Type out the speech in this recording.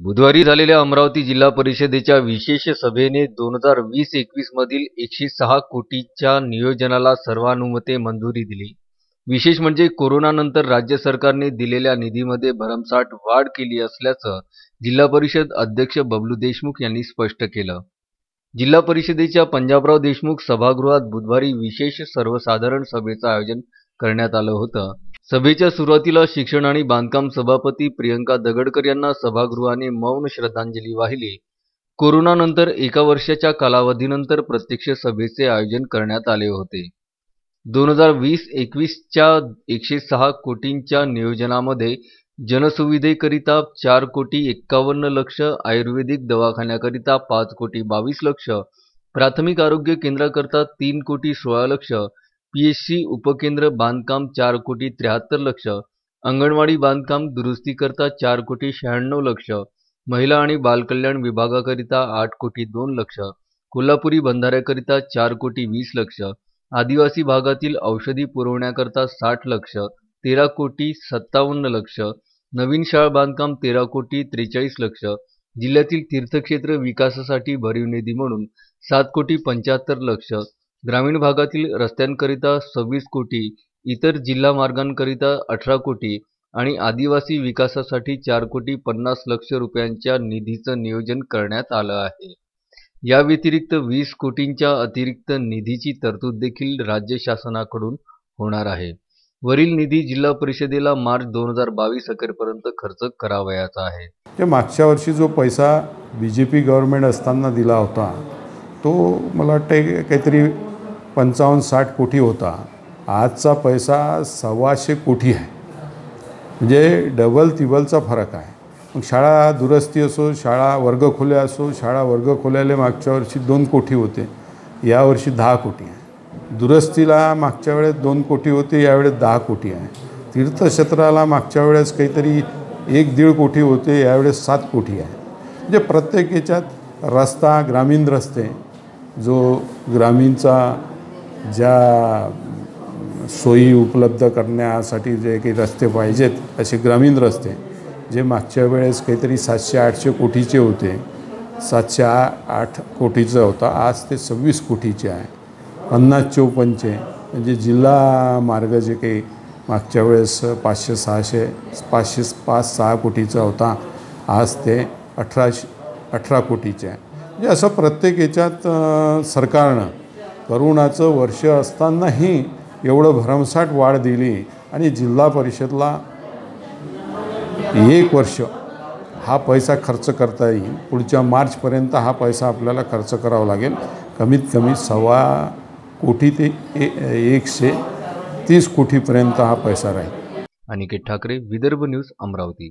बुधवारी झालेल्या अमरावती जिल्हा परिषदेच्या विशेष सभेने 2020-21 मधील 106 कोटीच्या नियोजनाला सर्वानुमते मंजुरी दिली। विशेष म्हणजे कोरोनानंतर राज्य सरकारने दिलेल्या निधीमध्ये भरमसाठ वाढ केली असल्याचं जिल्हा परिषद अध्यक्ष बबलू देशमुख यांनी स्पष्ट केलं। जिल्हा परिषदेच्या पंजाबराव देशमुख सभागृहात बुधवारी विशेष सर्वसाधारण सभेचं आयोजन करण्यात आलं होतं। सभेच्या सुरुवातीला शिक्षण आणि बांधकाम सभापती प्रियंका दगडकर यांना सभागृहाने मौन श्रद्धांजली वाहिली। कोरोनानंतर एका वर्षाच्या कालावधीनंतर प्रत्यक्ष सभेचे आयोजन करण्यात आले होते। 2020-21च्या 106 कोटींच्या नियोजनामध्ये जनसुविधेकरिता 4,51 लक्ष, आयुर्वेदिक दवाखान्याकरिता 5,22 लक्ष, प्राथमिक आरोग्य केंद्राकरता 3,16 लक्ष, PHC उपकेंद्र बांधकाम 4,73 लक्ष, अंगणवाडी बांधकाम दुरुस्तीकरता 4,96 लक्ष, महिला आणि बालकल्याण विभागाकरिता 8,02 लक्ष, कोल्हापुरी बंधाऱ्याकरिता 4,20 लक्ष, आदिवासी भागातील औषधी पुरवण्याकरता 60 लक्ष, 13,57 लक्ष, नवीन शाळा बांधकाम 13,43 लक्ष, जिल्ह्यातील तीर्थक्षेत्र विकासासाठी भरीव निधी म्हणून 7,75 लक्ष, ग्रामीण भागातील रस्त्यांकरिता 26 कोटी, इतर जिल्हा मार्गांकरिता 18 कोटी आणि आदिवासी विकासासाठी 4,50 लक्ष रुपयांच्या निधीचं नियोजन करण्यात आलं आहे। या व्यतिरिक्त 20 कोटींच्या अतिरिक्त निधीची तरतूद देखील राज्य शासनाकडून होणार आहे। वरील निधी जिल्हा परिषदेला मार्च 2022 अखेरपर्यंत खर्च करावयाचा आहे। मागच्या वर्षी जो पैसा BJP गव्हर्नमेंट असताना दिला होता तो मला वाटतं काहीतरी 55-60 कोटी होता। आजचा पैसा 125 कोटी आहे, म्हणजे डबल तिबलचा फरक आहे। मग शाळा दुरुस्ती असो, शाळा वर्गखोल्या असो, शाळा वर्गखोल्याला मागच्या वर्षी 2 कोटी होते, यावर्षी 10 कोटी आहे। दुरुस्तीला मागच्या वेळेस 2 कोटी होते, यावेळेस 10 कोटी आहे। तीर्थक्षेत्राला मागच्या वेळेस काहीतरी 1-1.5 कोटी होते, यावेळेस 7 कोटी आहे। म्हणजे प्रत्येक याच्यात रस्ता, ग्रामीण रस्ते, जो ग्रामीणचा ज्या सोयी उपलब्ध करण्यासाठी जे काही रस्ते पाहिजेत असे ग्रामीण रस्ते जे मागच्या वेळेस काहीतरी 700-800 कोटीचे होते, 708 कोटीचा होता, आज ते 26 कोटीचे आहे। 50-54 म्हणजे जिल्हा मार्ग जे काही मागच्या वेळेस 500-600 कोटीचा होता, आज ते 18 कोटीचे आहे। म्हणजे असं प्रत्येक याच्यात सरकारनं करोनाचं वर्ष असतानाही एवढं भरमसाठ वाढ दिली आणि जिल्हा परिषदला 1 वर्ष हा पैसा खर्च करता येईल। पुढच्या मार्चपर्यंत हा पैसा आपल्याला खर्च करावा लागेल। कमीत कमी 1.25 कोटी ते 130 कोटीपर्यंत हा पैसा राहील। अनिकेत ठाकरे, विदर्भ न्यूज, अमरावती।